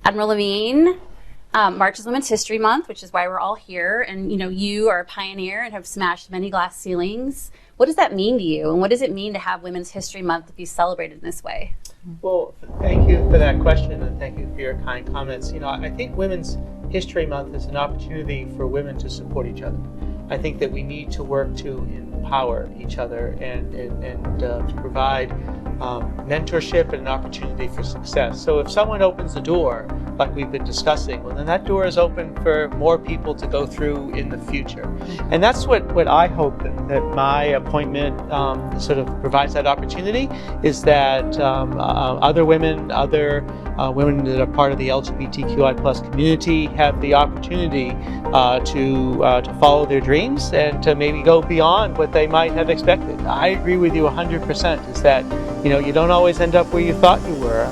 Admiral Levine. March is Women's History Month, which is why we're all here. And you are a pioneer and have smashed many glass ceilings. What does that mean to you? And what does it mean to have Women's History Month be celebrated in this way? Well, thank you for that question, and thank you for your kind comments. I think Women's History Month is an opportunity for women to support each other. I think that we need to work to empower each other and to provide mentorship and an opportunity for success. So if someone opens the door, like we've been discussing, well, then that door is open for more people to go through in the future. And that's what I hope that my appointment sort of provides that opportunity, is that other women that are part of the LGBTQI plus community have the opportunity to follow their dreams and to maybe go beyond what they might have expected. I agree with you 100%, is that you don't always end up where you thought you were.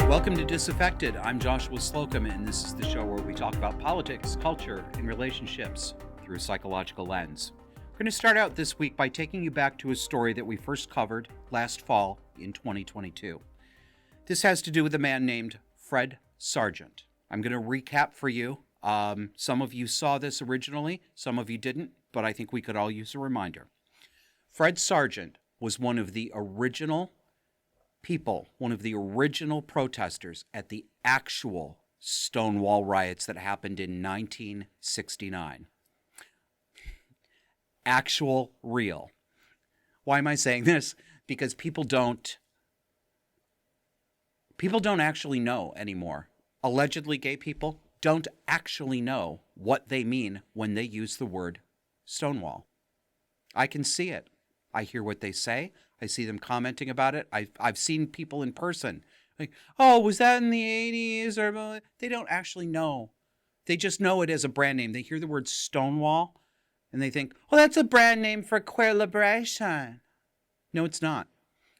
Welcome to Disaffected. I'm Joshua Slocum, and this is the show where we talk about politics, culture, and relationships through a psychological lens. We're going to start out this week by taking you back to a story that we first covered last fall in 2022. This has to do with a man named Fred Sargeant. I'm going to recap for you. Some of you saw this originally, some of you didn't, but I think we could all use a reminder. Fred Sargeant was one of the original people, one of the original protesters at the actual Stonewall riots that happened in 1969. Actual, real. Why am I saying this? Because people don't actually know anymore. Allegedly gay people don't actually know what they mean when they use the word Stonewall. I can see it. I hear what they say. I see them commenting about it. I've seen people in person. Like, oh, was that in the 80s? Or they don't actually know. They just know it as a brand name. They hear the word Stonewall and they think, oh, that's a brand name for queer liberation. No, it's not.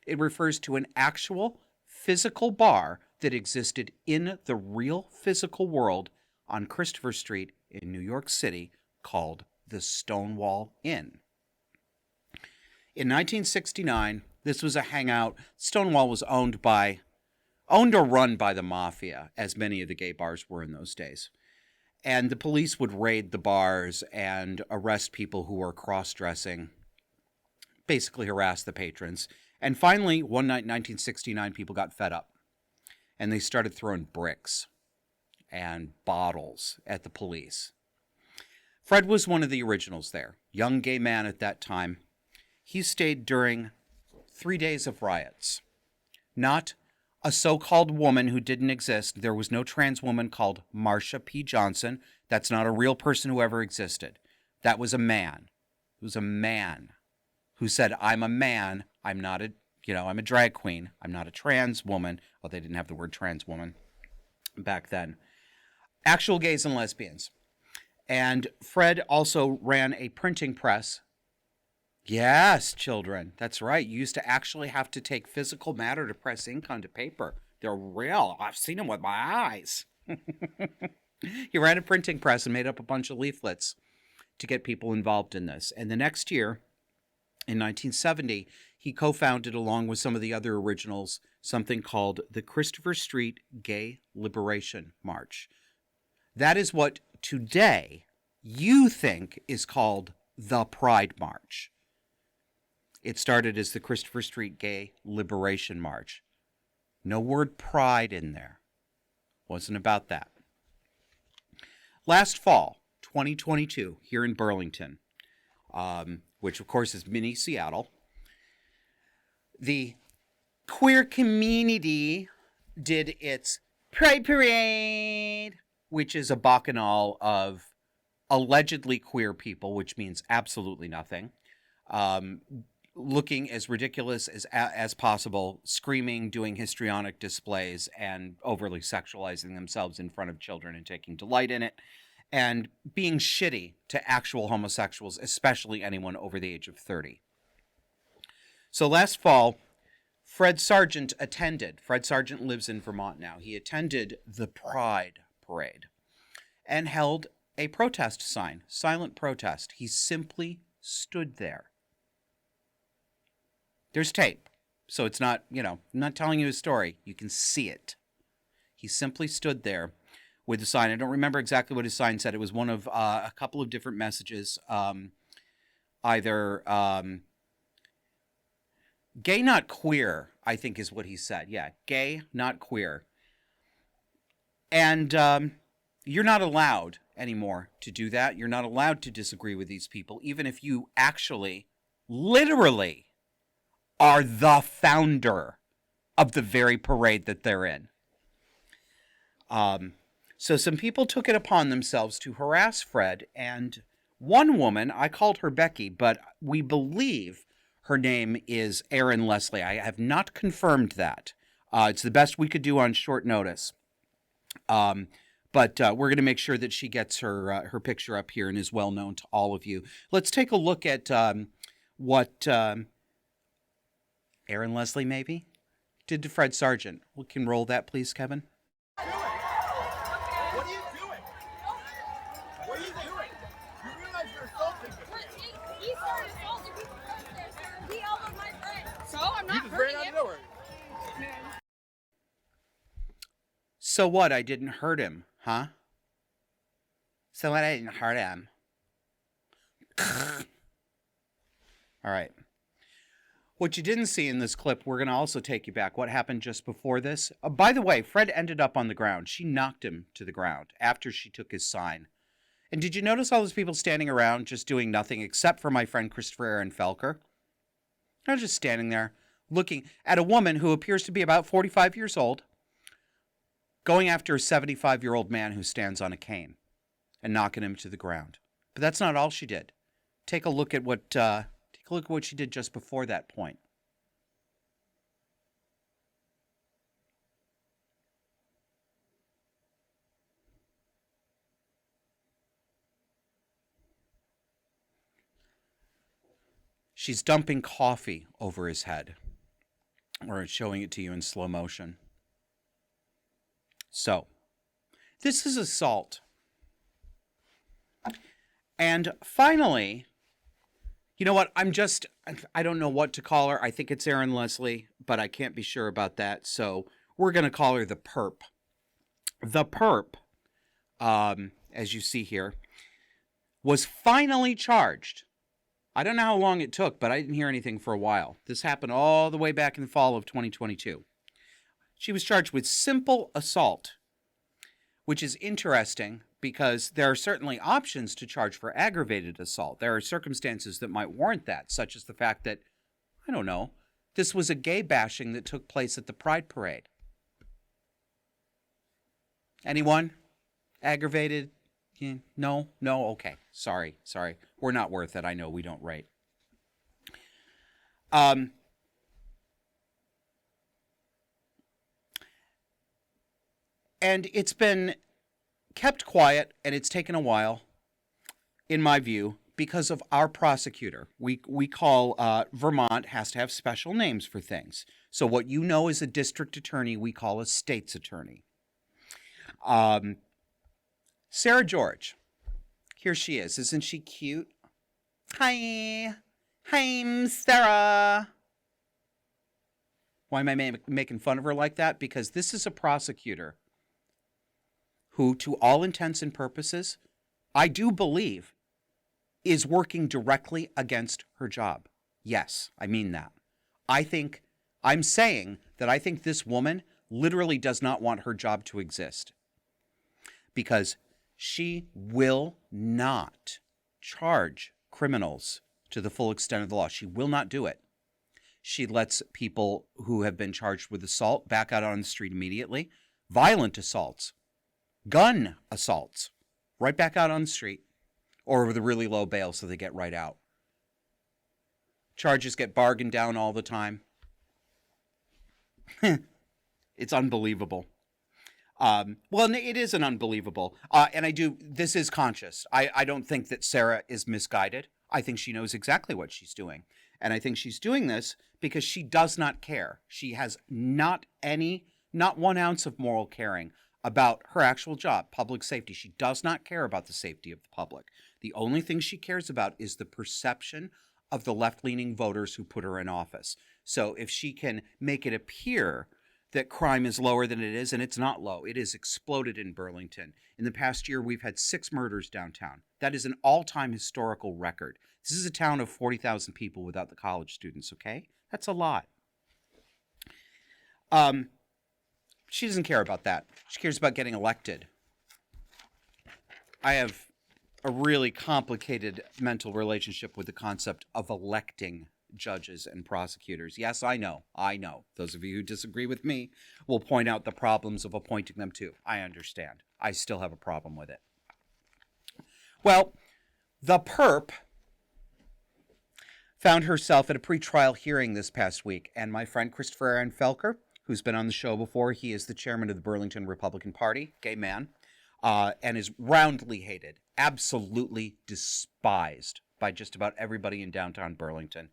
It refers to an actual physical bar that existed in the real physical world on Christopher Street in New York City called the Stonewall Inn. In 1969, this was a hangout. Stonewall was owned or run by the mafia, as many of the gay bars were in those days. And the police would raid the bars and arrest people who were cross-dressing, basically harass the patrons. And finally, one night in 1969, people got fed up. And they started throwing bricks and bottles at the police. Fred was one of the originals there, young gay man at that time. He stayed during 3 days of riots. Not a so-called woman who didn't exist. There was no trans woman called Marsha P. Johnson. That's not a real person who ever existed. That was a man. It was a man who said, I'm a man. I'm not I'm a drag queen. I'm not a trans woman. Well, they didn't have the word trans woman back then. Actual gays and lesbians. And Fred also ran a printing press. Yes, children. That's right. You used to actually have to take physical matter to press ink onto paper. They're real. I've seen them with my eyes. He ran a printing press and made up a bunch of leaflets to get people involved in this. And the next year, in 1970, he co-founded, along with some of the other originals, something called the Christopher Street Gay Liberation March. That is what today you think is called the Pride March. It started as the Christopher Street Gay Liberation March. No word pride in there. Wasn't about that. Last fall, 2022, here in Burlington, which of course is mini Seattle, the queer community did its Pride Parade, which is a bacchanal of allegedly queer people, which means absolutely nothing. Looking as ridiculous as possible, screaming, doing histrionic displays, and overly sexualizing themselves in front of children and taking delight in it, and being shitty to actual homosexuals, especially anyone over the age of 30. So last fall, Fred Sargeant lives in Vermont now. He attended the Pride Parade and held a protest sign, silent protest. He simply stood there. There's tape, so it's not, I'm not telling you a story. You can see it. He simply stood there with the sign. I don't remember exactly what his sign said. It was one of a couple of different messages, either gay, not queer, I think is what he said. Yeah, gay, not queer. And you're not allowed anymore to do that. You're not allowed to disagree with these people, even if you actually, literally, are the founder of the very parade that they're in. So some people took it upon themselves to harass Fred, and one woman, I called her Becky, but we believe her name is Erin Leslie. I have not confirmed that. It's the best we could do on short notice. But we're going to make sure that she gets her picture up here and is well known to all of you. Let's take a look at what Erin Leslie maybe did to Fred Sargeant. We can roll that, please, Kevin. What are you doing? What are you doing? You realize you're assaulting me. He started assaulting people first there, sir. He elbowed my friend. So I'm not You just hurting ran out him. of nowhere. So what? I didn't hurt him, huh? So what? I didn't hurt him. All right. What you didn't see in this clip, we're going to also take you back. What happened just before this? By the way, Fred ended up on the ground. She knocked him to the ground after she took his sign. And did you notice all those people standing around just doing nothing except for my friend Christopher Aaron Felker? They're just standing there looking at a woman who appears to be about 45 years old, going after a 75-year-old man who stands on a cane and knocking him to the ground. But that's not all she did. Take a look at what she did just before that point. She's dumping coffee over his head, or showing it to you in slow motion. So, this is assault. And finally, you know what? I don't know what to call her. I think it's Erin Leslie, but I can't be sure about that. So we're going to call her the perp. The perp, as you see here, was finally charged. I don't know how long it took, but I didn't hear anything for a while. This happened all the way back in the fall of 2022. She was charged with simple assault, which is interesting because there are certainly options to charge for aggravated assault. There are circumstances that might warrant that, such as the fact that, I don't know, this was a gay bashing that took place at the Pride Parade. Anyone? Aggravated? No? Okay. Sorry. We're not worth it. I know we don't rate. And it's been kept quiet, and it's taken a while, in my view, because of our prosecutor. We call Vermont has to have special names for things. So what you know is a district attorney, we call a state's attorney. Sarah George, here she is. Isn't she cute? Hi, I'm Sarah. Why am I making fun of her like that? Because this is a prosecutor who, to all intents and purposes, I do believe, is working directly against her job. Yes, I mean that. I'm saying that I think this woman literally does not want her job to exist, because she will not charge criminals to the full extent of the law. She will not do it. She lets people who have been charged with assault back out on the street immediately. Violent assaults, gun assaults, right back out on the street, or with a really low bail so they get right out. Charges get bargained down all the time. It's unbelievable. Well, it isn't unbelievable. This is conscious. I don't think that Sarah is misguided. I think she knows exactly what she's doing. And I think she's doing this because she does not care. She has not 1 ounce of moral caring about her actual job, public safety. She does not care about the safety of the public. The only thing she cares about is the perception of the left-leaning voters who put her in office. So if she can make it appear that crime is lower than it is, and it's not low. It has exploded in Burlington. In the past year, we've had 6 murders downtown. That is an all-time historical record. This is a town of 40,000 people without the college students, okay? That's a lot. She doesn't care about that. She cares about getting elected. I have a really complicated mental relationship with the concept of electing judges and prosecutors. Yes, I know. Those of you who disagree with me will point out the problems of appointing them too. I understand. I still have a problem with it. Well, the perp found herself at a pretrial hearing this past week, and my friend Christopher Aaron Felker, who's been on the show before, he is the chairman of the Burlington Republican Party, gay man, and is roundly hated, absolutely despised by just about everybody in downtown Burlington.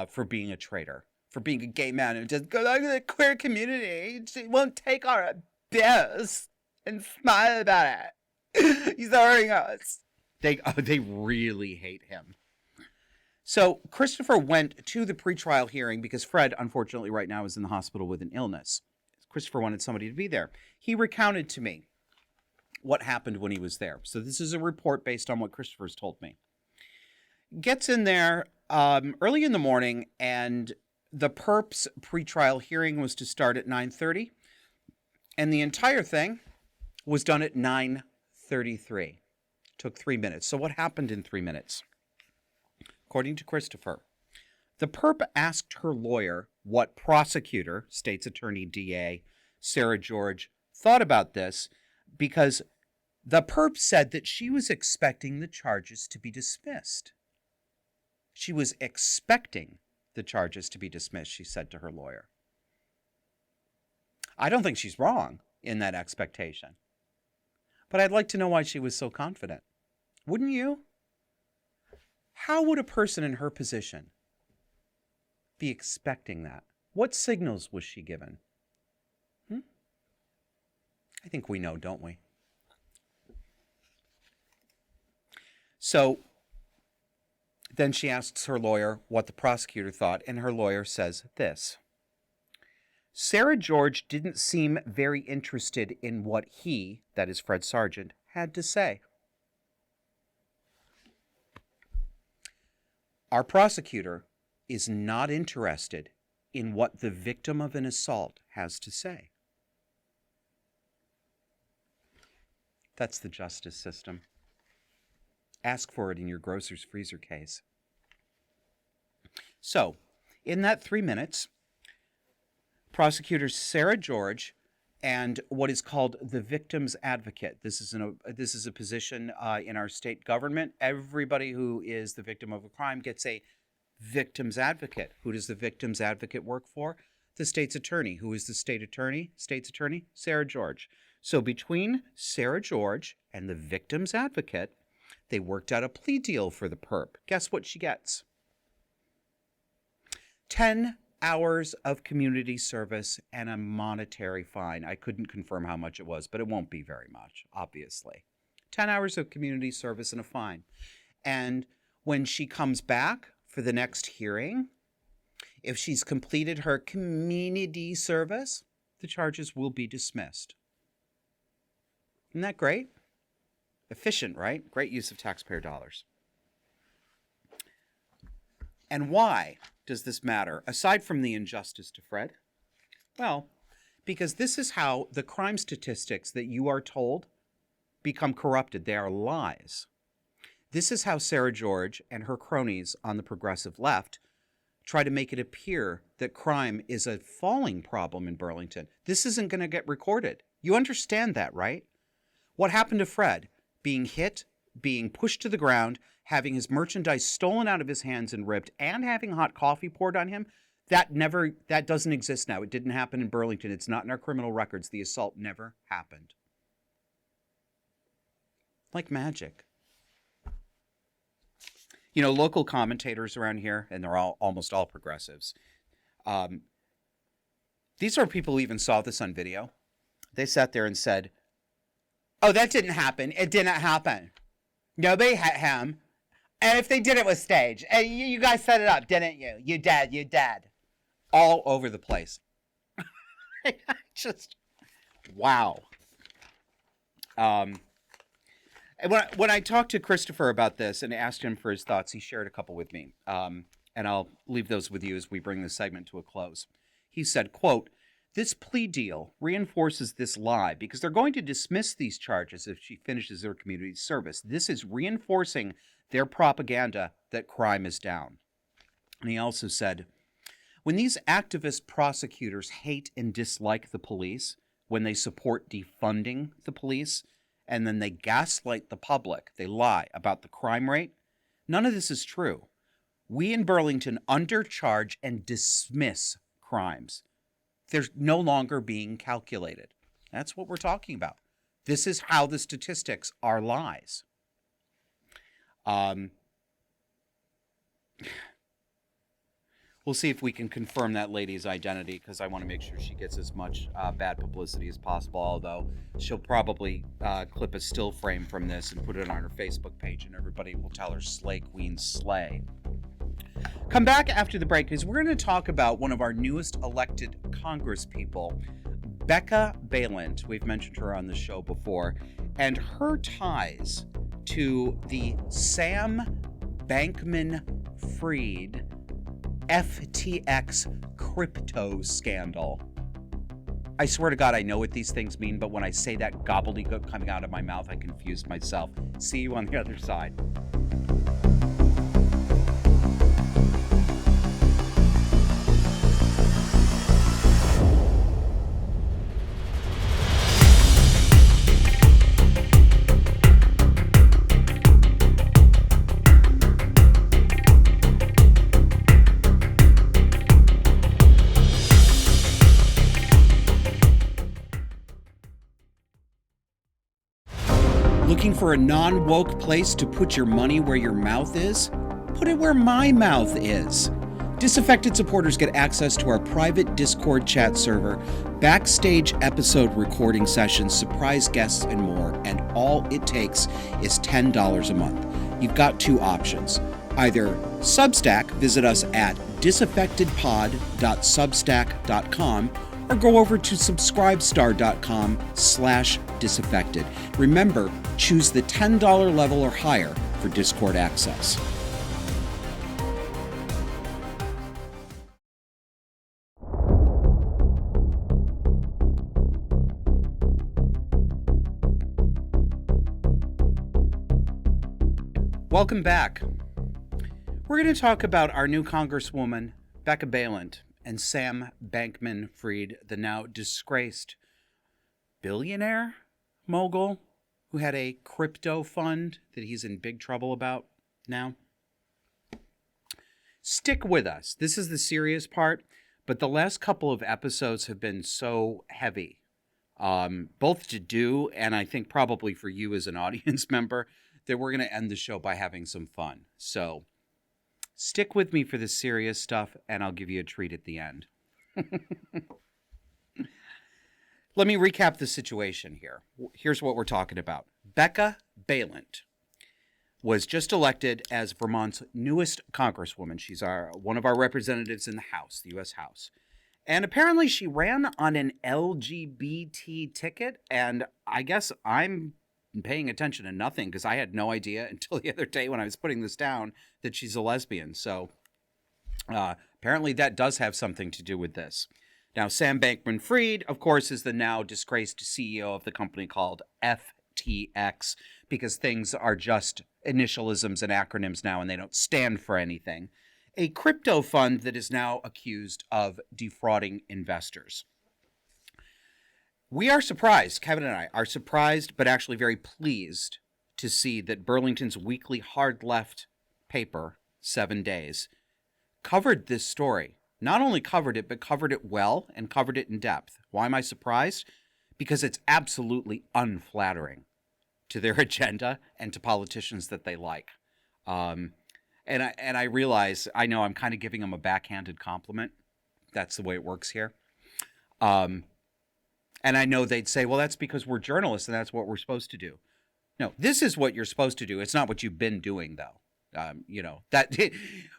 For being a traitor, for being a gay man who just goes to the queer community. She won't take our BS and smile about it. He's hurting us. They really hate him. So Christopher went to the pretrial hearing because Fred, unfortunately, right now is in the hospital with an illness. Christopher wanted somebody to be there. He recounted to me what happened when he was there. So this is a report based on what Christopher's told me. Gets in there early in the morning, and the perp's pretrial hearing was to start at 9:30, and the entire thing was done at 9:33. Took 3 minutes. So what happened in 3 minutes? According to Christopher, the perp asked her lawyer what prosecutor, state's attorney DA, Sarah George, thought about this, because the perp said that she was expecting the charges to be dismissed. She was expecting the charges to be dismissed, she said to her lawyer. I don't think she's wrong in that expectation. But I'd like to know why she was so confident. Wouldn't you? How would a person in her position be expecting that? What signals was she given? I think we know, don't we? So then she asks her lawyer what the prosecutor thought, and her lawyer says this. Sarah George didn't seem very interested in what he, that is Fred Sargeant, had to say. Our prosecutor is not interested in what the victim of an assault has to say. That's the justice system. Ask for it in your grocer's freezer case. So, in that 3 minutes, prosecutor Sarah George and what is called the victim's advocate. This is a position in our state government. Everybody who is the victim of a crime gets a victim's advocate. Who does the victim's advocate work for? The state's attorney. Who is the state's attorney? Sarah George. So between Sarah George and the victim's advocate, they worked out a plea deal for the perp. Guess what she gets? 10 hours of community service and a monetary fine. I couldn't confirm how much it was, but it won't be very much, obviously. 10 hours of community service and a fine. And when she comes back for the next hearing, if she's completed her community service, the charges will be dismissed. Isn't that great? Efficient, right? Great use of taxpayer dollars. And why does this matter, aside from the injustice to Fred? Well, because this is how the crime statistics that you are told become corrupted. They are lies. This is how Sarah George and her cronies on the progressive left try to make it appear that crime is a falling problem in Burlington. This isn't going to get recorded. You understand that, right? What happened to Fred? Being hit, being pushed to the ground, having his merchandise stolen out of his hands and ripped, and having hot coffee poured on him, that doesn't exist now. It didn't happen in Burlington. It's not in our criminal records. The assault never happened. Like magic. You know, local commentators around here, and they're almost all progressives. These are people who even saw this on video. They sat there and said, "Oh, that didn't happen. It didn't happen. Nobody hit him. And if they did, it was staged. And you guys set it up, didn't you? You did. You did." All over the place. Just, wow. And when I talked to Christopher about this and asked him for his thoughts, he shared a couple with me. And I'll leave those with you as we bring this segment to a close. He said, quote, "This plea deal reinforces this lie because they're going to dismiss these charges if she finishes her community service. This is reinforcing their propaganda that crime is down." And he also said, "When these activist prosecutors hate and dislike the police, when they support defunding the police, and then they gaslight the public, they lie about the crime rate, none of this is true. We in Burlington undercharge and dismiss crimes. They're no longer being calculated." That's what we're talking about. This is how the statistics are lies. We'll see if we can confirm that lady's identity because I want to make sure she gets as much bad publicity as possible, although she'll probably clip a still frame from this and put it on her Facebook page and everybody will tell her "Slay Queen Slay." Come back after the break because we're going to talk about one of our newest elected Congress people, Becca Bailint. We've mentioned her on the show before, and her ties to the Sam Bankman-Fried FTX crypto scandal. I swear to God, I know what these things mean, but when I say that gobbledygook coming out of my mouth, I confuse myself. See you on the other side. Looking for a non-woke place to put your money where your mouth is? Put it where my mouth is. Disaffected supporters get access to our private Discord chat server, backstage episode recording sessions, surprise guests, and more, and all it takes is $10 a month. You've got two options. Either Substack, visit us at disaffectedpod.substack.com, or go over to subscribestar.com/disaffected. Remember, choose the $10 level or higher for Discord access. Welcome back. We're going to talk about our new Congresswoman, Becca Bailint, and Sam Bankman-Fried, the now disgraced billionaire mogul who had a crypto fund that he's in big trouble about now. Stick with us. This is the serious part, but the last couple of episodes have been so heavy, both to do and I think probably for you as an audience member, that we're going to end the show by having some fun. So stick with me for the serious stuff, and I'll give you a treat at the end. Let me recap the situation here. Here's what we're talking about. Becca Bailint was just elected as Vermont's newest Congresswoman. She's one of our representatives in the House, the U.S. House. And apparently she ran on an LGBT ticket, and I guess I'm paying attention to nothing because I had no idea until the other day when I was putting this down that she's a lesbian. So apparently that does have something to do with this. Now, Sam Bankman-Fried, of course, is the now disgraced CEO of the company called FTX because things are just initialisms and acronyms now and they don't stand for anything. A crypto fund that is now accused of defrauding investors. We are surprised, Kevin and I are surprised, but actually very pleased to see that Burlington's weekly hard left paper, 7 Days, covered this story. Not only covered it, but covered it well and covered it in depth. Why am I surprised? Because it's absolutely unflattering to their agenda and to politicians that they like. And and I realize, I know I'm kind of giving them a backhanded compliment. That's the way it works here. And I know they'd say, well, that's because we're journalists and that's what we're supposed to do. No, this is what you're supposed to do. It's not what you've been doing, though. That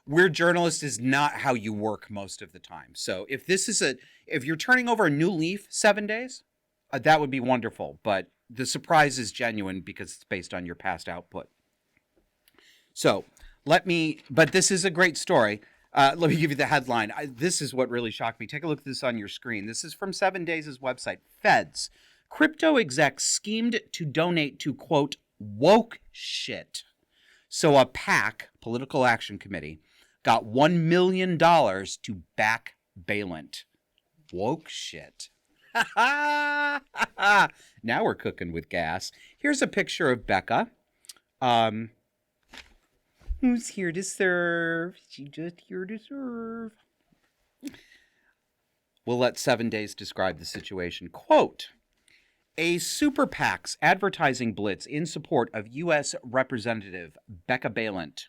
we're journalists is not how you work most of the time. So if you're turning over a new leaf 7 days, that would be wonderful. But the surprise is genuine because it's based on your past output. So but this is a great story. Let me give you the headline. This is what really shocked me. Take a look at this on your screen. This is from 7 Days' website. Feds. Crypto execs schemed to donate to, quote, woke shit. So a PAC, Political Action Committee, got $1 million to back Bailint. Woke shit. Now we're cooking with gas. Here's a picture of Becca. Who's here to serve? She's just here to serve. We'll let 7 Days describe the situation. Quote, a super PAC's advertising blitz in support of U.S. Representative Becca Bailint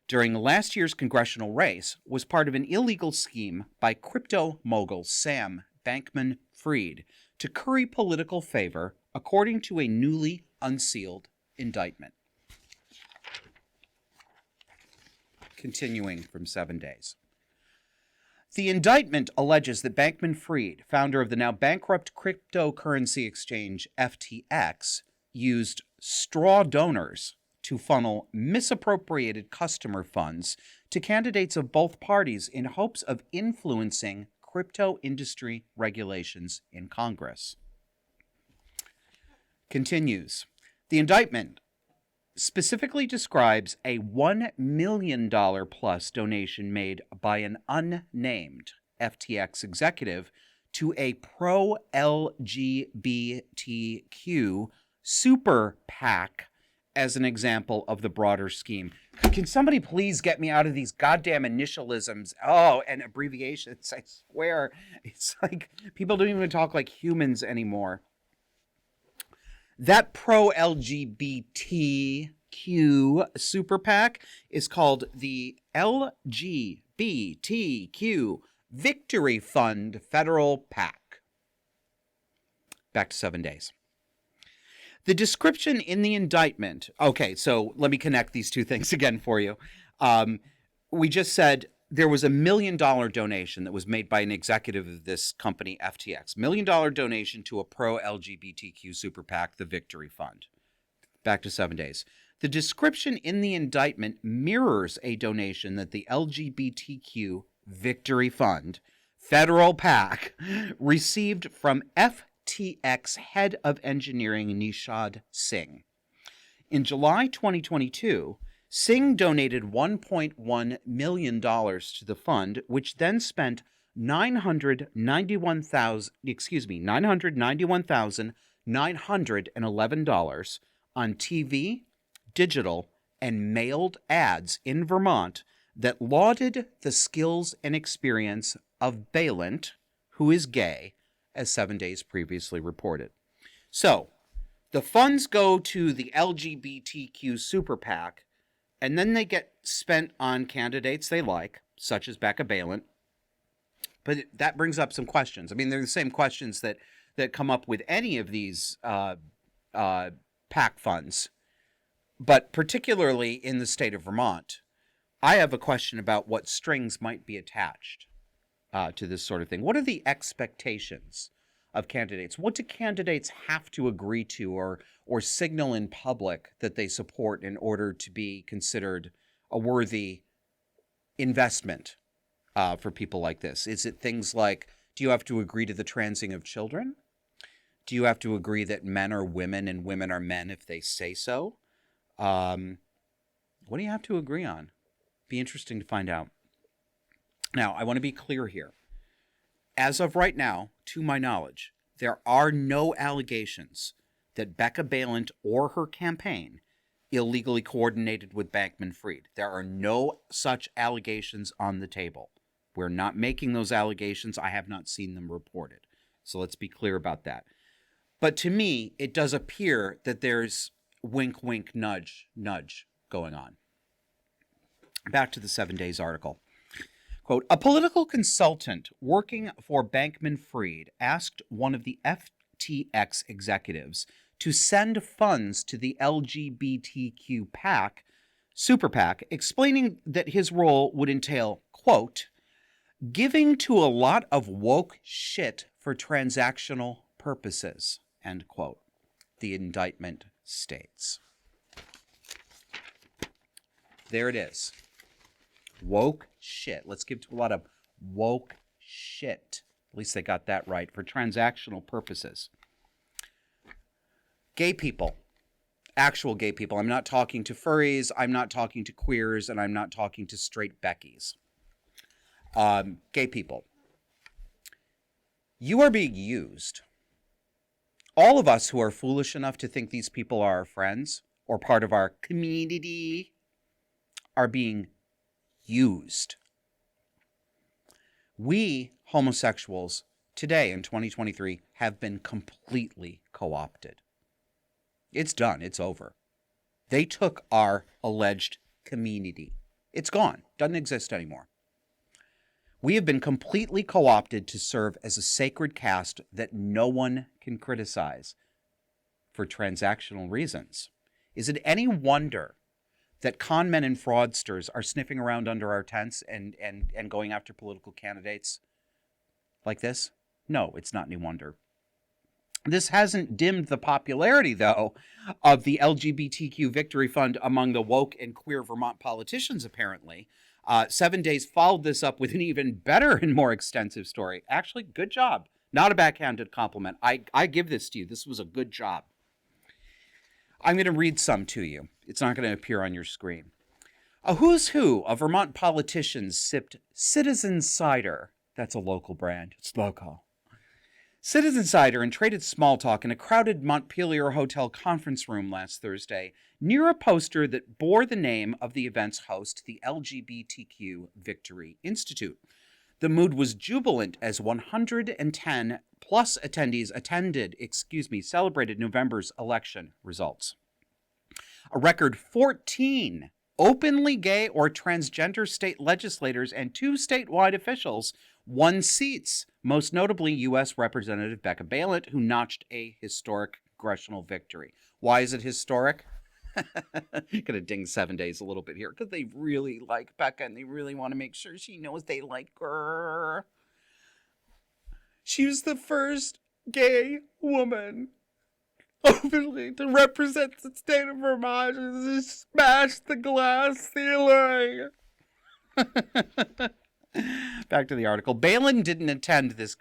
during last year's congressional race was part of an illegal scheme by crypto mogul Sam Bankman-Fried to curry political favor, according to a newly unsealed indictment. Continuing from 7 Days. The indictment alleges that Bankman-Fried, founder of the now bankrupt cryptocurrency exchange FTX, used straw donors to funnel misappropriated customer funds to candidates of both parties in hopes of influencing crypto industry regulations in Congress. Continues. The indictment specifically describes a $1 million plus donation made by an unnamed FTX executive to a pro-LGBTQ super PAC as an example of the broader scheme. Can somebody please get me out of these goddamn initialisms? Oh, and abbreviations, I swear. It's like people don't even talk like humans anymore. That pro-LGBTQ super PAC is called the LGBTQ Victory Fund Federal PAC. Back to 7 Days. The description in the indictment. Okay, so let me connect these two things again for you. We just said there was $1 million donation that was made by an executive of this company, FTX. $1 million donation to a pro-LGBTQ super PAC, the Victory Fund. Back to 7 Days. The description in the indictment mirrors a donation that the LGBTQ Victory Fund, federal PAC, received from FTX head of engineering Nishad Singh. In July 2022, Singh donated $1.1 million to the fund, which then spent $991,911 on TV, digital, and mailed ads in Vermont that lauded the skills and experience of Bailint, who is gay, as 7 Days previously reported. So, the funds go to the LGBTQ super PAC, and then they get spent on candidates they like, such as Becca Bailint. But that brings up some questions. I mean, they're the same questions that come up with any of these PAC funds. But particularly in the state of Vermont, I have a question about what strings might be attached to this sort of thing. What are the expectations of candidates? What do candidates have to agree to or signal in public that they support in order to be considered a worthy investment for people like this? Is it things like, do you have to agree to the transing of children? Do you have to agree that men are women and women are men if they say so? What do you have to agree on? Be interesting to find out. Now, I want to be clear here. As of right now, to my knowledge, there are no allegations that Becca Bailint or her campaign illegally coordinated with Bankman-Fried. There are no such allegations on the table. We're not making those allegations. I have not seen them reported. So let's be clear about that. But to me, it does appear that there's wink, wink, nudge, nudge going on. Back to the 7 Days article. Quote, a political consultant working for Bankman-Fried asked one of the FTX executives to send funds to the LGBTQ super PAC, explaining that his role would entail, quote, giving to a lot of woke shit for transactional purposes, end quote. The indictment states. There it is. Woke shit. Let's give to a lot of woke shit. At least they got that right. For transactional purposes. Gay people. Actual gay people. I'm not talking to furries. I'm not talking to queers. And I'm not talking to straight Beckys. Gay people. You are being used. All of us who are foolish enough to think these people are our friends or part of our community are being used. We homosexuals today in 2023 have been completely co-opted. It's done. It's over. They took our alleged community. It's gone. Doesn't exist anymore. We have been completely co-opted to serve as a sacred caste that no one can criticize for transactional reasons. Is it any wonder that con men and fraudsters are sniffing around under our tents and going after political candidates like this? No, it's not any wonder. This hasn't dimmed the popularity, though, of the LGBTQ Victory Fund among the woke and queer Vermont politicians, apparently. 7 Days followed this up with an even better and more extensive story. Actually, good job. Not a backhanded compliment. I give this to you. This was a good job. I'm going to read some to you. It's not going to appear on your screen. A who's who of Vermont politicians sipped Citizen Cider. That's a local brand. It's local. Citizen Cider and traded small talk in a crowded Montpelier hotel conference room last Thursday near a poster that bore the name of the event's host, the LGBTQ Victory Institute. The mood was jubilant as 110 plus attendees celebrated November's election results. A record 14 openly gay or transgender state legislators and 2 statewide officials won seats, most notably U.S. Representative Becca Bailint, who notched a historic congressional victory. Why is it historic? Gonna ding 7 Days a little bit here because they really like Becca and they really want to make sure she knows they like her. She was the first gay woman openly to represent the state of Vermont and to smash the glass ceiling. Back to the article. Bailint didn't attend this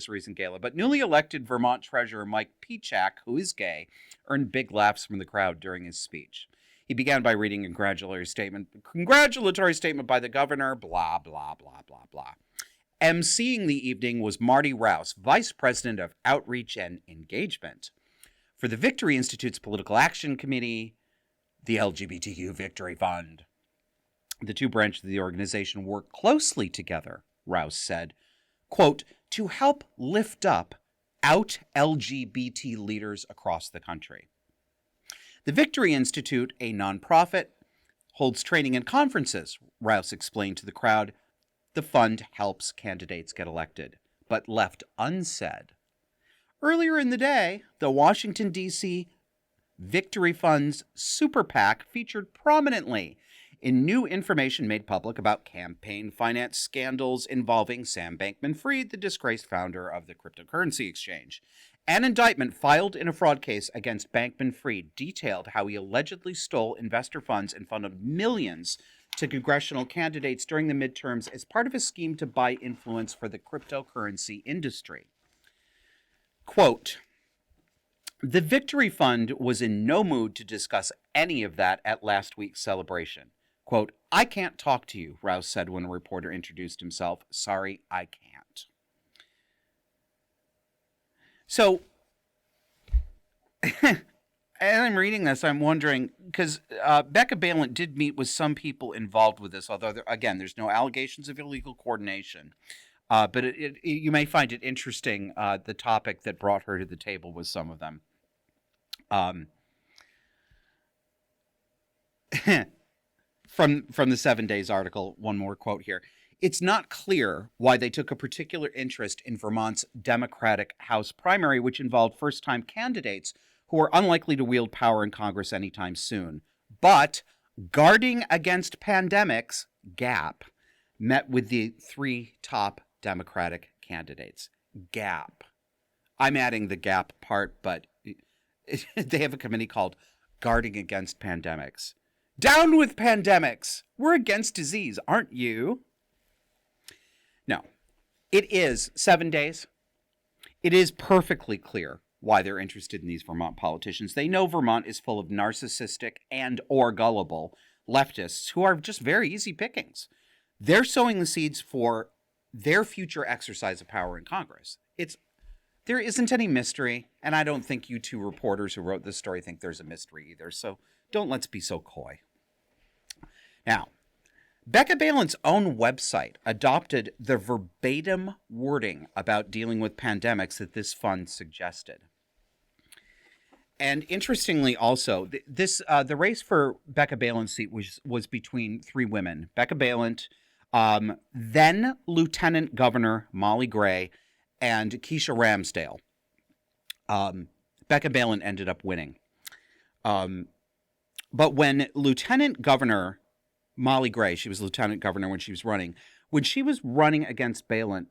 recent gala, but newly elected Vermont Treasurer Mike Pichak, who is gay, earned big laughs from the crowd during his speech. He began by reading a congratulatory statement by the governor, blah, blah, blah, blah, blah. emceeing the evening was Marty Rouse, Vice President of Outreach and Engagement. For the Victory Institute's Political Action Committee, the LGBTQ Victory Fund. The 2 branches of the organization work closely together, Rouse said, quote, to help lift up out LGBT leaders across the country. The Victory Institute, a nonprofit, holds training and conferences, Rouse explained to the crowd. The fund helps candidates get elected, but left unsaid. Earlier in the day, the Washington, D.C. Victory Fund's Super PAC featured prominently in new information made public about campaign finance scandals involving Sam Bankman-Fried, the disgraced founder of the cryptocurrency exchange. An indictment filed in a fraud case against Bankman-Fried detailed how he allegedly stole investor funds and funded millions to congressional candidates during the midterms as part of a scheme to buy influence for the cryptocurrency industry. Quote, the Victory Fund was in no mood to discuss any of that at last week's celebration. Quote, I can't talk to you, Rouse said when a reporter introduced himself. Sorry, I can't. So, as I'm reading this, I'm wondering, because Becca Bailint did meet with some people involved with this, although, there's no allegations of illegal coordination. But you may find it interesting, the topic that brought her to the table with some of them. from the 7 Days article, one more quote here. It's not clear why they took a particular interest in Vermont's Democratic House primary, which involved first-time candidates who are unlikely to wield power in Congress anytime soon. But Guarding Against Pandemics, GAP, met with the 3 top Democratic candidates. GAP. I'm adding the GAP part, but they have a committee called Guarding Against Pandemics. Down with pandemics! We're against disease, aren't you? No. It is 7 days. It is perfectly clear why they're interested in these Vermont politicians. They know Vermont is full of narcissistic and or gullible leftists who are just very easy pickings. They're sowing the seeds for their future exercise of power in Congress. There isn't any mystery, and I don't think you two reporters who wrote this story think there's a mystery either, so let's be so coy. Now, Becca Bailint's own website adopted the verbatim wording about dealing with pandemics that this fund suggested. And interestingly also, the race for Becca Bailint's seat was between 3 women. Becca Bailint, then Lieutenant Governor Molly Gray, and Keisha Ramsdale. Becca Bailint ended up winning. But when Lieutenant Governor Molly Gray, she was Lieutenant Governor when she was running against Bailint,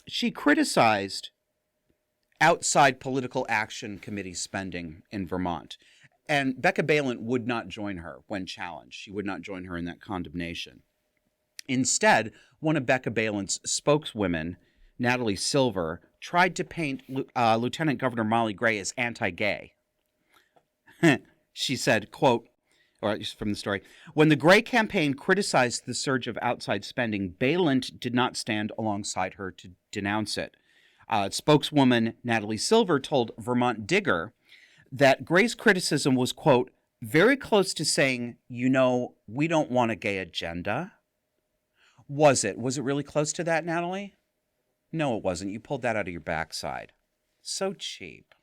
she criticized outside political action committee spending in Vermont. And Becca Bailint would not join her when challenged. She would not join her in that condemnation. Instead, one of Becca Bailint's spokeswomen, Natalie Silver, tried to paint Lieutenant Governor Molly Gray as anti-gay. She said, quote, or from the story, when the Gray campaign criticized the surge of outside spending, Bailint did not stand alongside her to denounce it. Spokeswoman Natalie Silver told Vermont Digger that Gray's criticism was, quote, very close to saying, we don't want a gay agenda. Was it? Was it really close to that, Natalie? No, it wasn't. You pulled that out of your backside. So cheap.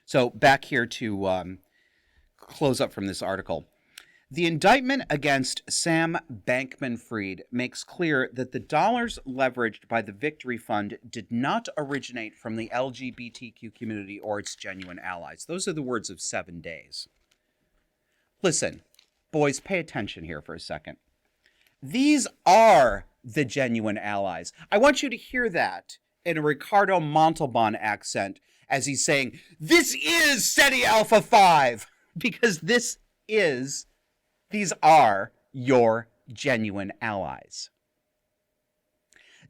So back here to close up from this article. The indictment against Sam Bankman-Fried makes clear that the dollars leveraged by the Victory Fund did not originate from the LGBTQ community or its genuine allies. Those are the words of 7 Days. Listen, boys, pay attention here for a second. These are the genuine allies. I want you to hear that in a Ricardo Montalban accent as he's saying, this is SETI Alpha 5, because these are your genuine allies.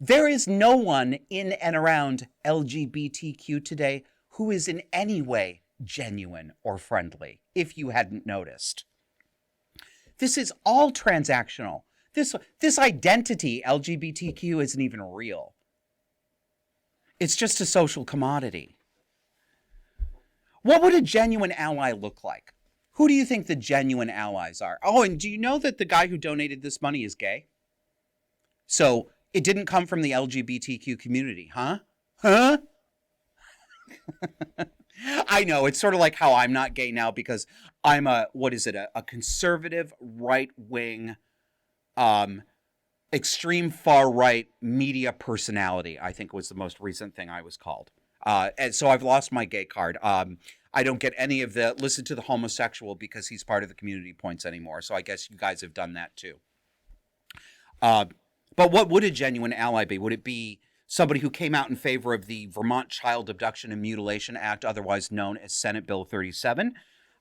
There is no one in and around LGBTQ today who is in any way genuine or friendly, if you hadn't noticed. This is all transactional. This identity, LGBTQ, isn't even real. It's just a social commodity. What would a genuine ally look like? Who do you think the genuine allies are? Oh, and do you know that the guy who donated this money is gay? So it didn't come from the LGBTQ community, huh? Huh? I know, it's sort of like how I'm not gay now because I'm a conservative, right-wing, extreme far-right media personality, I think was the most recent thing I was called. And so I've lost my gay card. I don't get any of the listen to the homosexual because he's part of the community points anymore. So I guess you guys have done that too. But what would a genuine ally be? Would it be somebody who came out in favor of the Vermont Child Abduction and Mutilation Act, otherwise known as Senate Bill 37?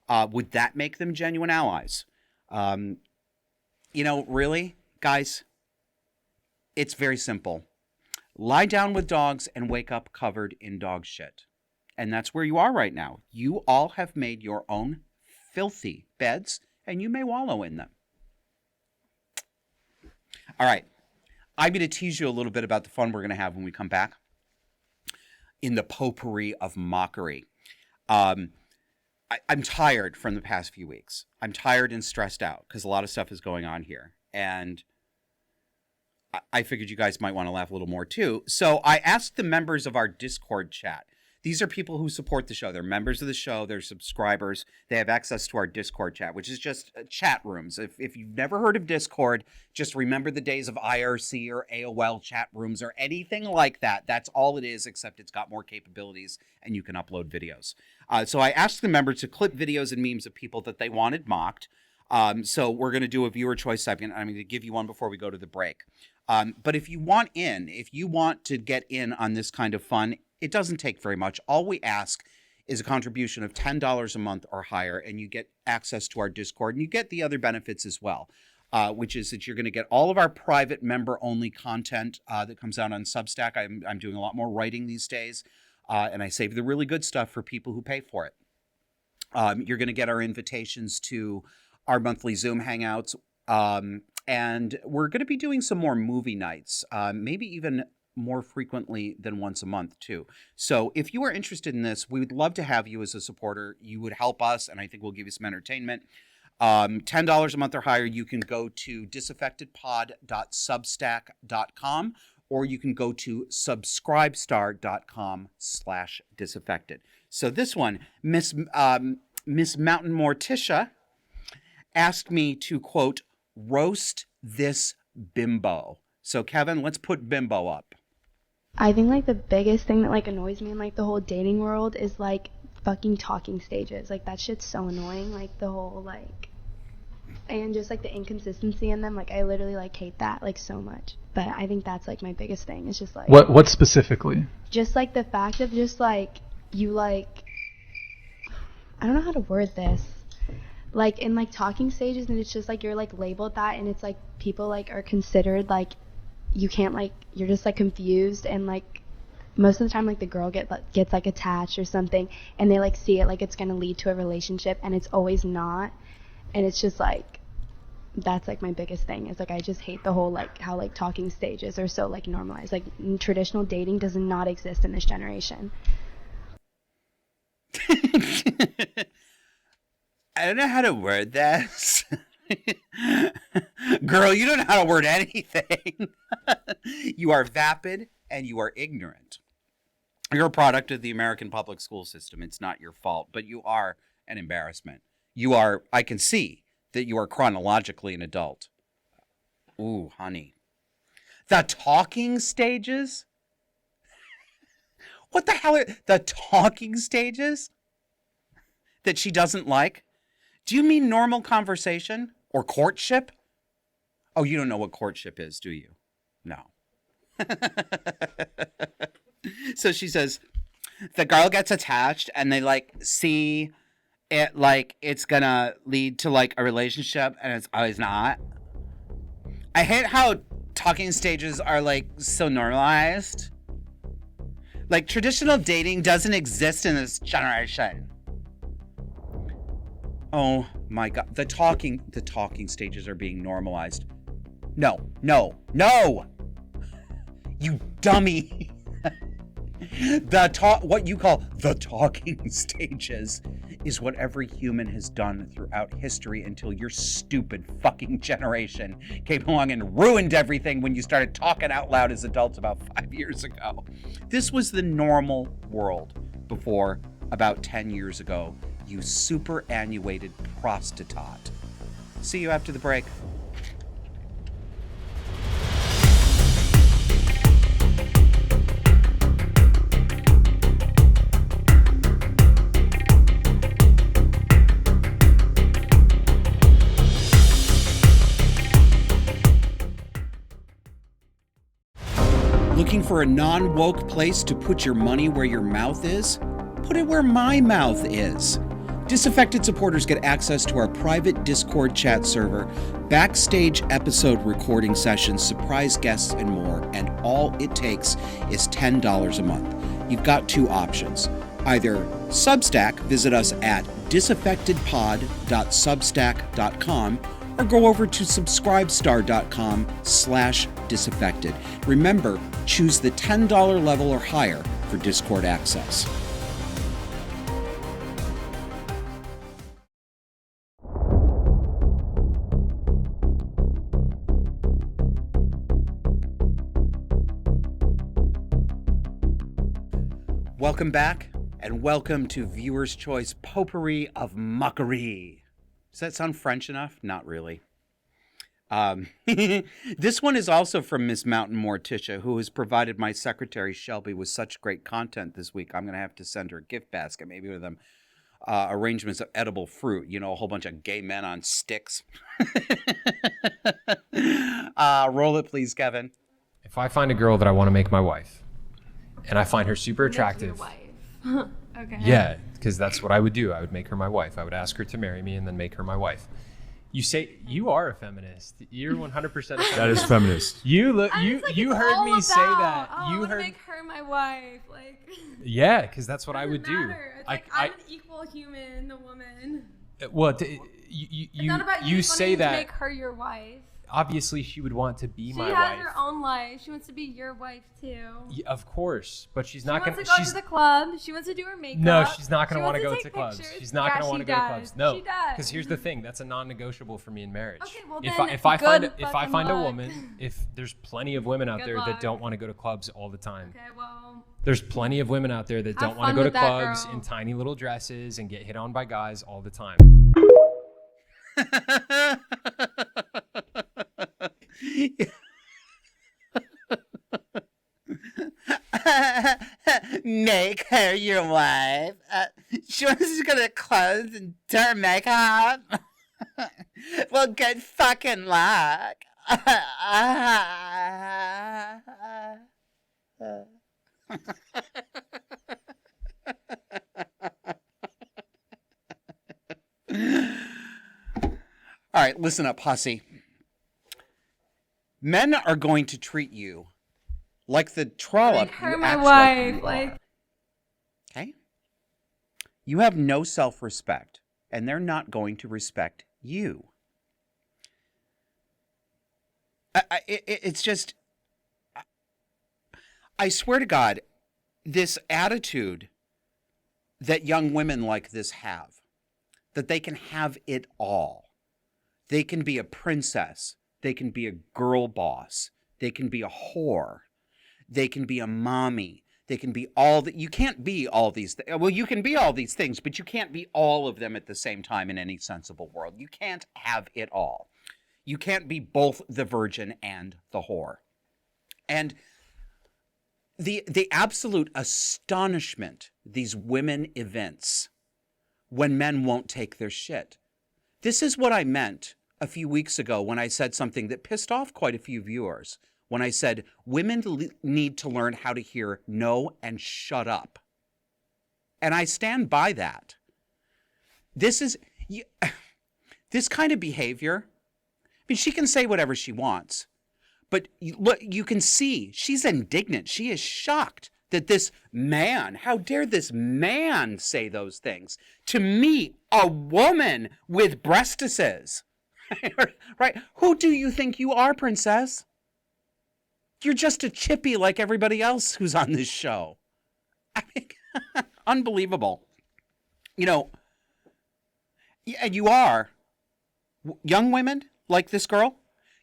Would that make them genuine allies? Really, guys, it's very simple. Lie down with dogs and wake up covered in dog shit. And that's where you are right now. You all have made your own filthy beds, and you may wallow in them. All right. I'm going to tease you a little bit about the fun we're going to have when we come back in the potpourri of mockery. I'm tired from the past few weeks. I'm tired and stressed out because a lot of stuff is going on here. And I figured you guys might want to laugh a little more too. So I asked the members of our Discord chat. These are people who support the show. They're members of the show. They're subscribers. They have access to our Discord chat, which is just chat rooms. If you've never heard of Discord, just remember the days of IRC or AOL chat rooms or anything like that. That's all it is, except it's got more capabilities and you can upload videos. So I asked the members to clip videos and memes of people that they wanted mocked. So we're going to do a viewer choice segment. I'm going to give you one before we go to the break. But if you want to get in on this kind of fun, it doesn't take very much. All we ask is a contribution of $10 a month or higher, and you get access to our Discord, and you get the other benefits as well, which is that you're going to get all of our private member-only content that comes out on Substack. I'm doing a lot more writing these days, and I save the really good stuff for people who pay for it. You're going to get our invitations to our monthly Zoom hangouts, and we're going to be doing some more movie nights, maybe even more frequently than once a month too. So if you are interested in this, we would love to have you as a supporter. You would help us, and I think we'll give you some entertainment. $10 a month or higher, you can go to disaffectedpod.substack.com, or you can go to subscribestar.com/disaffected. So this one, Miss Mountain Morticia asked me to, quote, roast this bimbo. So Kevin, let's put bimbo up. I think like the biggest thing that like annoys me in like the whole dating world is like fucking talking stages. Like that shit's so annoying. Like the whole like, and just like the inconsistency in them. Like I literally like hate that like so much. But I think that's like my biggest thing. It's just like what specifically? Just like the fact of just like you like, I don't know how to word this. Like in like talking stages, and it's just like you're like labeled that, and it's like people like are considered like you can't like, you're just like confused, and like most of the time like the girl gets like attached or something, and they like see it like it's gonna lead to a relationship, and it's always not. And it's just like, that's like my biggest thing is like I just hate the whole like how like talking stages are so like normalized. Like traditional dating does not exist in this generation. I don't know how to word this. Girl, you don't know how to word anything. You are vapid and you are ignorant. You're a product of the American public school system. It's not your fault, but you are an embarrassment. You are, I can see that you are chronologically an adult. Ooh, honey. The talking stages? What the hell are the talking stages that she doesn't like? Do you mean normal conversation or courtship? Oh, you don't know what courtship is, do you? No. So she says, the girl gets attached and they like see it like it's gonna lead to like a relationship, and it's always not. I hate how talking stages are like so normalized. Like traditional dating doesn't exist in this generation. Oh my God, the talking stages are being normalized. No, you dummy. What you call the talking stages is what every human has done throughout history until your stupid fucking generation came along and ruined everything when you started talking out loud as adults about 5 years ago. This was the normal world before about 10 years ago, you superannuated prostitute. See you after the break. Looking for a non-woke place to put your money where your mouth is? Put it where my mouth is. Disaffected supporters get access to our private Discord chat server, backstage episode recording sessions, surprise guests, and more, and all it takes is $10 a month. You've got two options. Either Substack, visit us at disaffectedpod.substack.com, or go over to subscribestar.com/disaffected. Remember, choose the $10 level or higher for Discord access. Welcome back and welcome to Viewer's Choice Potpourri of Muckery. Does that sound French enough? Not really. This one is also from Miss Mountain Morticia, who has provided my secretary Shelby with such great content this week. I'm going to have to send her a gift basket, maybe with them arrangements of edible fruit, you know, a whole bunch of gay men on sticks. Roll it, please, Kevin. If I find a girl that I want to make my wife, and I find her super attractive, Okay. yeah, because that's what I would do. I would make her my wife. I would ask her to marry me and then make her my wife. You say you are a feminist. You're 100% a feminist. That is feminist. You look. I was like, You it's heard all me say about, that. Oh, You I want to heard. make her my wife. Like. Yeah, because that's what I doesn't would do. matter. It's like I'm an equal human, the woman. It's not about you you say wanting that. to make her your wife. Obviously, she would want to be She my has wife. her own life. She wants to be your wife too. Yeah, of course, but she's She not wants gonna. to go She's to the club. She wants to do her makeup. no, she's not gonna She want to wants go take to clubs. pictures. She's not Yeah, gonna she want to go to does. clubs. No, She does. because here's the thing. That's a non-negotiable for me in marriage. Okay, well if then, I find good if I fucking find a luck. woman, if there's plenty of women out Good there luck. that don't want to go to clubs all the time. Okay, well. There's plenty of women out there that Have don't want to fun go to with that clubs girl. in tiny little dresses and get hit on by guys all the time. Make her your wife. She wants to go to clubs and do her makeup. Well, good fucking luck. All right, listen up, hussy. Men are going to treat you like the trollop. Make her you my act wife. you Like. are. Okay? You have no self-respect, and they're not going to respect you. It's just, I swear to God, this attitude that young women like this have, that they can have it all. They can be a princess. They can be a girl boss. They can be a whore. They can be a mommy. They can be all that. You can't be all these things. Well, you can be all these things, but you can't be all of them at the same time in any sensible world. You can't have it all. You can't be both the virgin and the whore. And the absolute astonishment these women evince when men won't take their shit. This is what I meant a few weeks ago when I said something that pissed off quite a few viewers. When I said women need to learn how to hear no and shut up. And I stand by that. This kind of behavior, I mean, she can say whatever she wants, but you can see she's indignant. She is shocked that this man, how dare this man say those things to me, a woman with breastises, right? Who do you think you are, princess? You're just a chippy like everybody else who's on this show. I mean, unbelievable. You know, and you are, young women like this girl,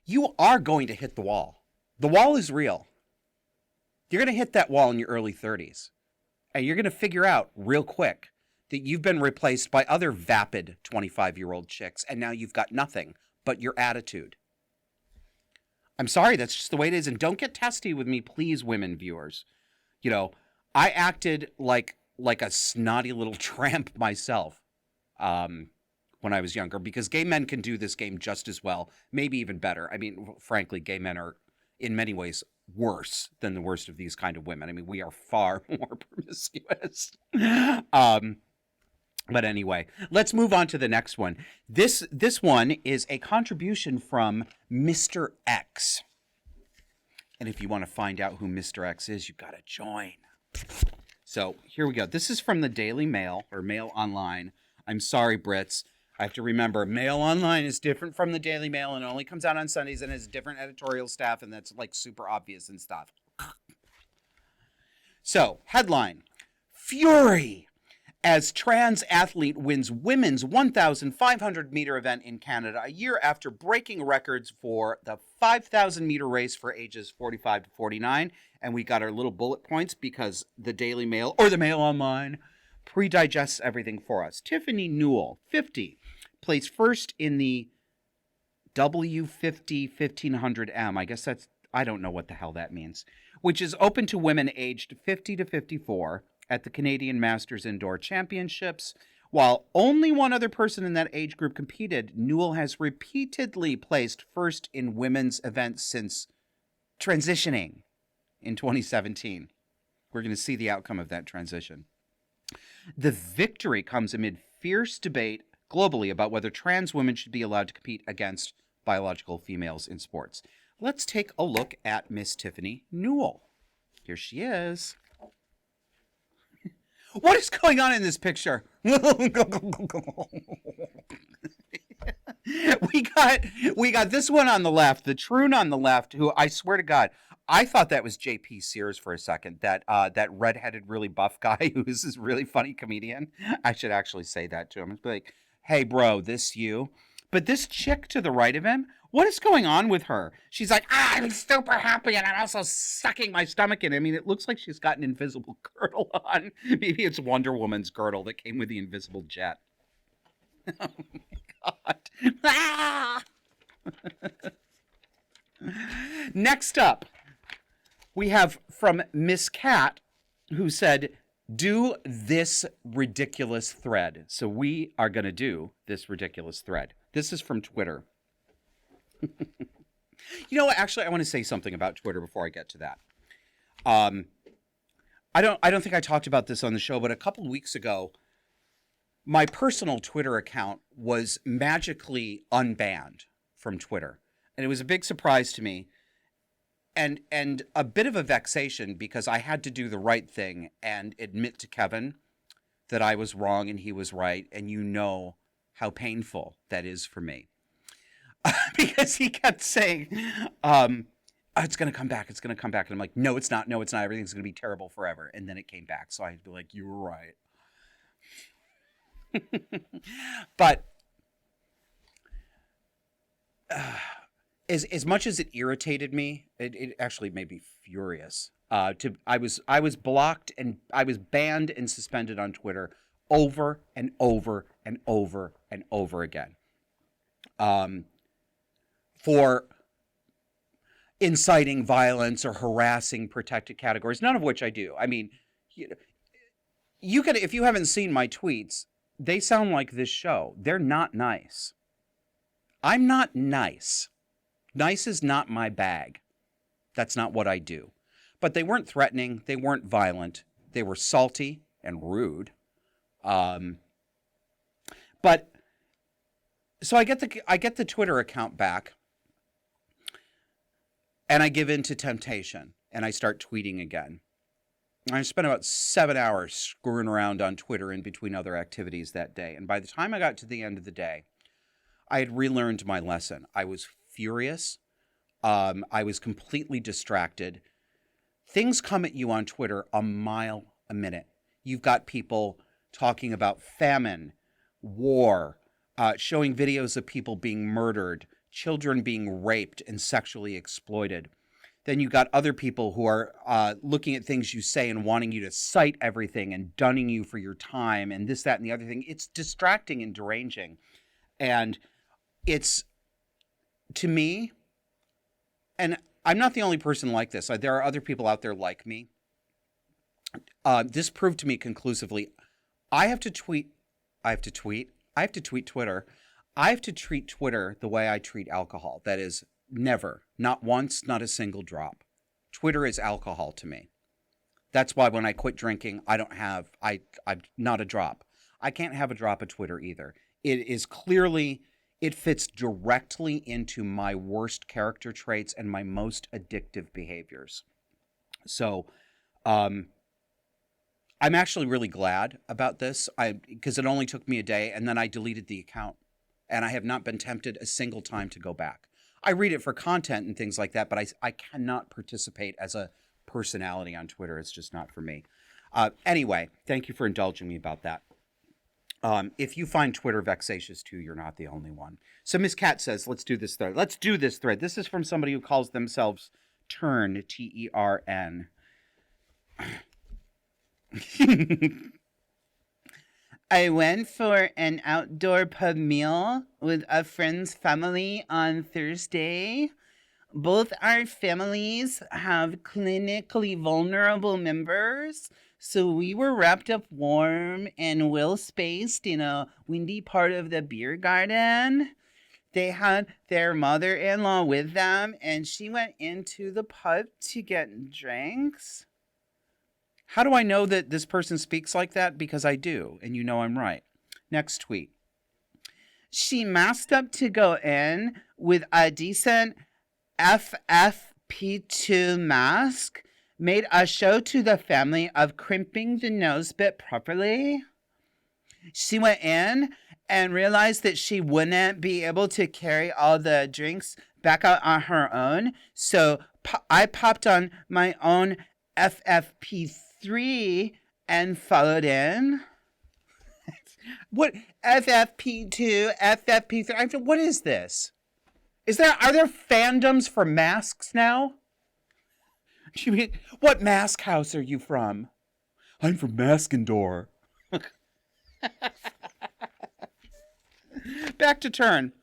you are going to hit the wall. The wall is real. You're going to hit that wall in your early 30s. And you're going to figure out real quick that you've been replaced by other vapid 25-year-old chicks, and now you've got nothing but your attitude. I'm sorry, that's just the way it is. And don't get testy with me, please, women viewers. You know, I acted like a snotty little tramp myself when I was younger, because gay men can do this game just as well, maybe even better. I mean, frankly, gay men are in many ways worse than the worst of these kind of women. I mean, we are far more promiscuous. But anyway, let's move on to the next one. This one is a contribution from Mr. X. And if you want to find out who Mr. X is, you've got to join. So here we go. This is from the Daily Mail, or Mail Online. I'm sorry, Brits. I have to remember, Mail Online is different from the Daily Mail and only comes out on Sundays and has different editorial staff, and that's like super obvious and stuff. So, headline, Fury as trans athlete wins women's 1,500 meter event in Canada a year after breaking records for the 5,000 meter race for ages 45 to 49. And we got our little bullet points because the Daily Mail, or the Mail Online, pre-digests everything for us. Tiffany Newell, 50, placed first in the W50 1500M. I guess that's, I don't know what the hell that means, which is open to women aged 50 to 54 at the Canadian Masters Indoor Championships. While only one other person in that age group competed, Newell has repeatedly placed first in women's events since transitioning in 2017. We're going to see the outcome of that transition. The victory comes amid fierce debate globally about whether trans women should be allowed to compete against biological females in sports. Let's take a look at Miss Tiffany Newell. Here she is. What is going on in this picture? we got this one on the left, the troon on the left, who I swear to God, I thought that was J.P. Sears for a second, that redheaded, really buff guy who is this really funny comedian. I should actually say that to him. It's like, hey, bro, this you. But this chick to the right of him, what is going on with her? She's like, I'm super happy, and I'm also sucking my stomach in. I mean, it looks like she's got an invisible girdle on. Maybe it's Wonder Woman's girdle that came with the invisible jet. Oh, my God. Ah! Next up, we have from Miss Cat, who said, do this ridiculous thread. So we are going to do this ridiculous thread. This is from Twitter. You know what? Actually, I want to say something about Twitter before I get to that. I don't think I talked about this on the show, but a couple of weeks ago, my personal Twitter account was magically unbanned from Twitter. And it was a big surprise to me. And a bit of a vexation because I had to do the right thing and admit to Kevin that I was wrong and he was right. And you know how painful that is for me. Because he kept saying, it's going to come back. It's going to come back. And I'm like, no, it's not. No, it's not. Everything's going to be terrible forever. And then it came back. So I had to be like, you were right. But as much as it irritated me, it actually made me furious. I was blocked and I was banned and suspended on Twitter over and over and over and over again. For inciting violence or harassing protected categories, none of which I do. I mean, you can, if you haven't seen my tweets, they sound like this show. They're not nice. I'm not nice. Nice is not my bag. That's not what I do. But they weren't threatening. They weren't violent. They were salty and rude. But so I get the Twitter account back, and I give in to temptation, and I start tweeting again. I spent about 7 hours screwing around on Twitter in between other activities that day. And by the time I got to the end of the day, I had relearned my lesson. I was furious. I was completely distracted. Things come at you on Twitter a mile a minute. You've got people talking about famine, war, showing videos of people being murdered, children being raped and sexually exploited. Then you got other people who are looking at things you say and wanting you to cite everything and dunning you for your time and this, that, and the other thing. It's distracting and deranging. And it's, to me, and I'm not the only person like this. There are other people out there like me. This proved to me conclusively, I have to tweet Twitter. I have to treat Twitter the way I treat alcohol. That is, never, not once, not a single drop. Twitter is alcohol to me. That's why when I quit drinking, I'm not a drop. I can't have a drop of Twitter either. It fits directly into my worst character traits and my most addictive behaviors. So, I'm actually really glad about this because it only took me a day, and then I deleted the account, and I have not been tempted a single time to go back. I read it for content and things like that, but I cannot participate as a personality on Twitter. It's just not for me. Anyway, thank you for indulging me about that. If you find Twitter vexatious too, you're not the only one. So Miss Cat says, let's do this thread. Let's do this thread. This is from somebody who calls themselves Tern, T-E-R-N. I went for an outdoor pub meal with a friend's family on Thursday. Both our families have clinically vulnerable members, so we were wrapped up warm and well spaced in a windy part of the beer garden. They had their mother-in-law with them, and she went into the pub to get drinks. How do I know that this person speaks like that? Because I do, and you know I'm right. Next tweet. She masked up to go in with a decent FFP2 mask, made a show to the family of crimping the nose bit properly. She went in and realized that she wouldn't be able to carry all the drinks back out on her own. So I popped on my own FFP3 and followed in. What? FFP2, FFP3? What is this? Are there fandoms for masks now? What mask house are you from? I'm from Maskendor. Back to turn.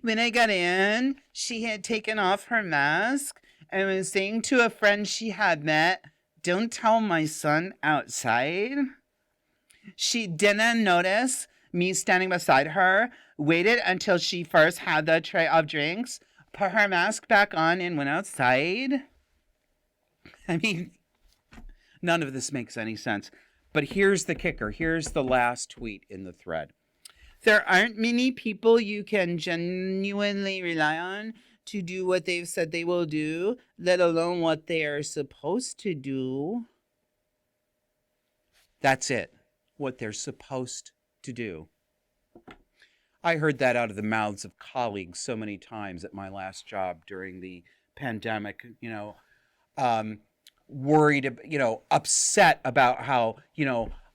When I got in, she had taken off her mask and was saying to a friend she had met, "Don't tell my son outside." She didn't notice me standing beside her, waited until she first had the tray of drinks, put her mask back on, and went outside. I mean, none of this makes any sense. But here's the kicker. Here's the last tweet in the thread. There aren't many people you can genuinely rely on to do what they've said they will do, let alone what they are supposed to do. That's it. What they're supposed to do. I heard that out of the mouths of colleagues so many times at my last job during the pandemic, worried, upset about how,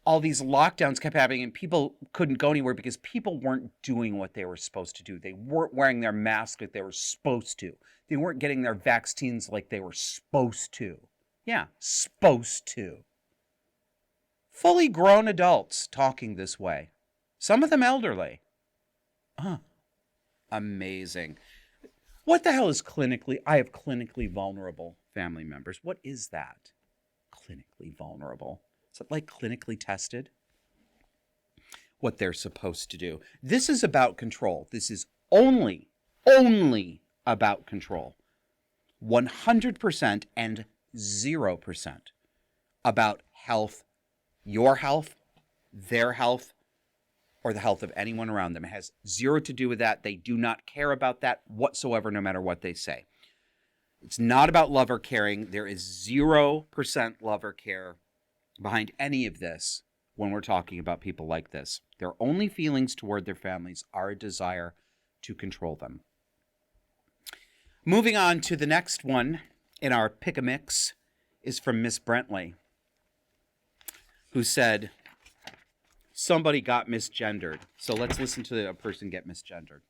all these lockdowns kept happening and people couldn't go anywhere because people weren't doing what they were supposed to do. They weren't wearing their masks like they were supposed to. They weren't getting their vaccines like they were supposed to. Yeah, supposed to. Fully grown adults talking this way. Some of them elderly. Amazing. What the hell is clinically? I have clinically vulnerable family members. What is that? Clinically vulnerable. Is it like clinically tested? What they're supposed to do. This is about control. This is only about control. 100% and 0% about health, your health, their health, or the health of anyone around them. It has zero to do with that. They do not care about that whatsoever, no matter what they say. It's not about love or caring. There is 0% love or care behind any of this when we're talking about people like this. Their only feelings toward their families are a desire to control them. Moving on to the next one in our pick-a-mix is from Miss Brentley, who said, somebody got misgendered. So let's listen to a person get misgendered.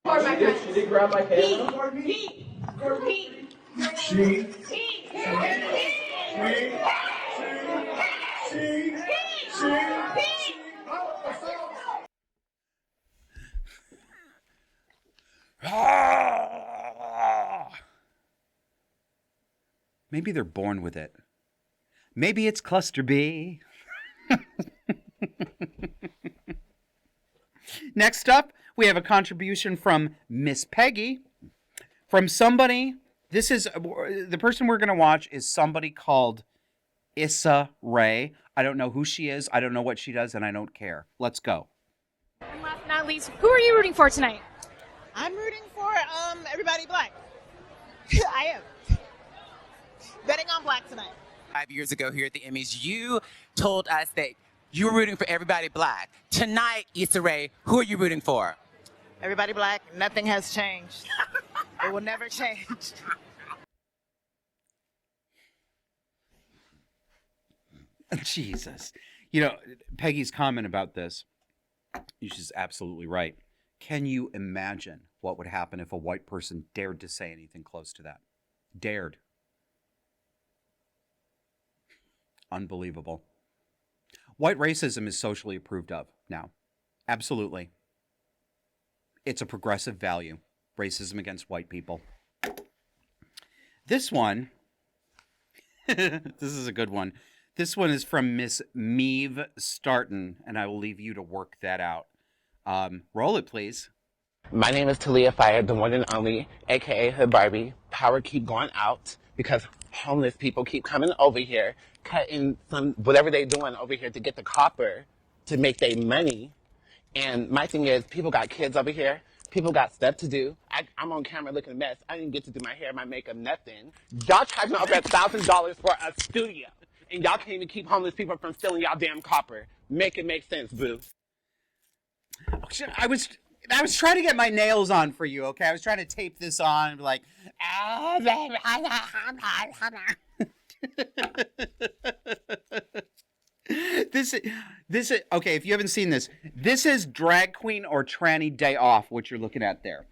She did grab my hand. Maybe they're born with it. Maybe it's cluster B. Next up, we have a contribution from Miss Peggy. From somebody, this is, the person we're going to watch is somebody called Issa Rae. I don't know who she is, I don't know what she does, and I don't care. Let's go. And last but not least, who are you rooting for tonight? I'm rooting for everybody black. I am. Betting on black tonight. 5 years ago here at the Emmys, you told us that you were rooting for everybody black. Tonight, Issa Rae, who are you rooting for? Everybody black. Nothing has changed. It will never change. Jesus. Peggy's comment about this, she's absolutely right. Can you imagine what would happen if a white person dared to say anything close to that? Dared. Unbelievable. White racism is socially approved of now. Absolutely. It's a progressive value. Racism against white people. This one, this is a good one. This one is from Miss Meave Starton, and I will leave you to work that out. Roll it, please. My name is Talia Fire, the one and only, a.k.a. Hood Barbie. Power keep going out because homeless people keep coming over here, cutting some whatever they're doing over here to get the copper to make their money. And my thing is, people got kids over here. People got stuff to do. I'm on camera looking a mess. I didn't get to do my hair, my makeup, nothing. Y'all charging over $1,000 for a studio. And y'all can't even keep homeless people from stealing y'all damn copper. Make it make sense, boo. I was trying to get my nails on for you, okay? I was trying to tape this on and be like, This is okay. If you haven't seen this, this is drag queen or tranny day off. What you're looking at there,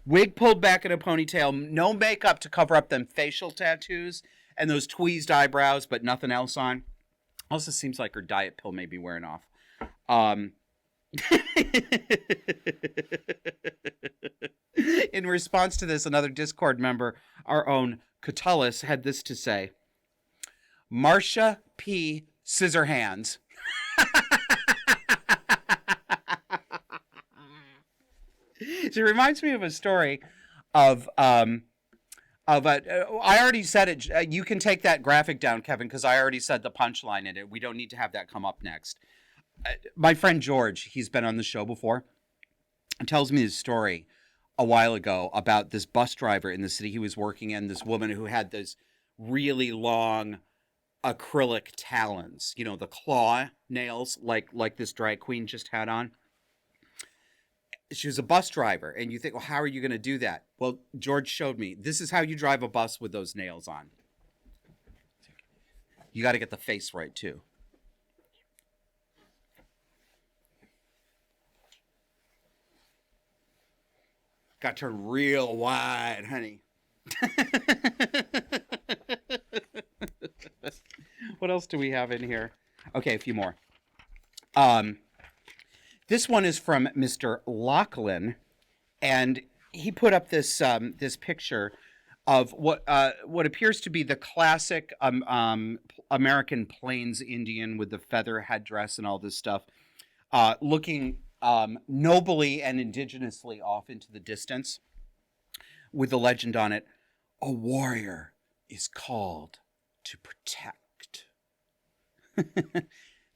wig pulled back in a ponytail, no makeup to cover up them facial tattoos and those tweezed eyebrows, but nothing else on. Also seems like her diet pill may be wearing off. In response to this, another Discord member, our own Catullus, had this to say: Marcia P. Scissorhands. So it reminds me of a story of I already said it. You can take that graphic down, Kevin, because I already said the punchline in it. We don't need to have that come up next. My friend George, he's been on the show before, tells me this story a while ago about this bus driver in the city he was working in, this woman who had this really long acrylic talons, you know, the claw nails like this drag queen just had on. She was a bus driver, and you think, well, how are you going to do that? Well, George showed me. This is how you drive a bus with those nails on. You got to get the face right, too. Got to turn real wide, honey. What else do we have in here? Okay, a few more. This one is from Mr. Lachlan, and he put up this this picture of what appears to be the classic American Plains Indian with the feather headdress and all this stuff, looking nobly and indigenously off into the distance, with the legend on it: "A warrior is called to protect."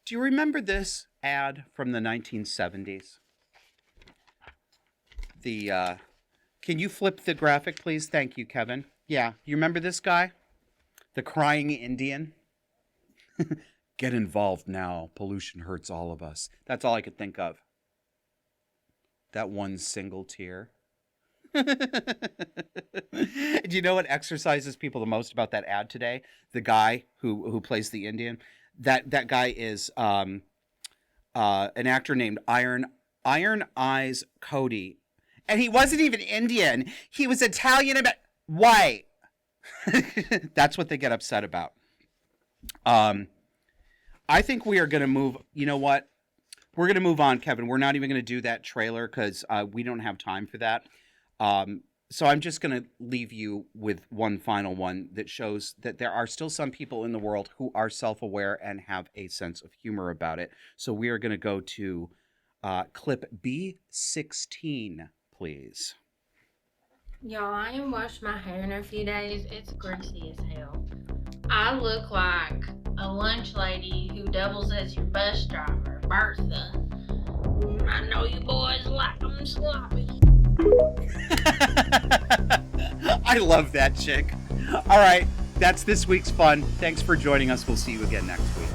Do you remember this ad from the 1970s? Can you flip the graphic, please? Thank you, Kevin. Yeah, you remember this guy? The crying Indian? Get involved now. Pollution hurts all of us. That's all I could think of. That one single tear. Do you know what exercises people the most about that ad today? The guy who plays the Indian. That guy is an actor named Iron Eyes Cody, and he wasn't even Indian. He was Italian about white. That's what they get upset about. I think we are going to move. You know what? We're going to move on, Kevin. We're not even going to do that trailer because we don't have time for that. So I'm just going to leave you with one final one that shows that there are still some people in the world who are self-aware and have a sense of humor about it. So we are going to go to clip B16, please. Y'all, I ain't washed my hair in a few days. It's greasy as hell. I look like a lunch lady who doubles as your bus driver, Bertha. I know you boys like them sloppy. I love that chick. All right, that's this week's fun. Thanks for joining us. We'll see you again next week.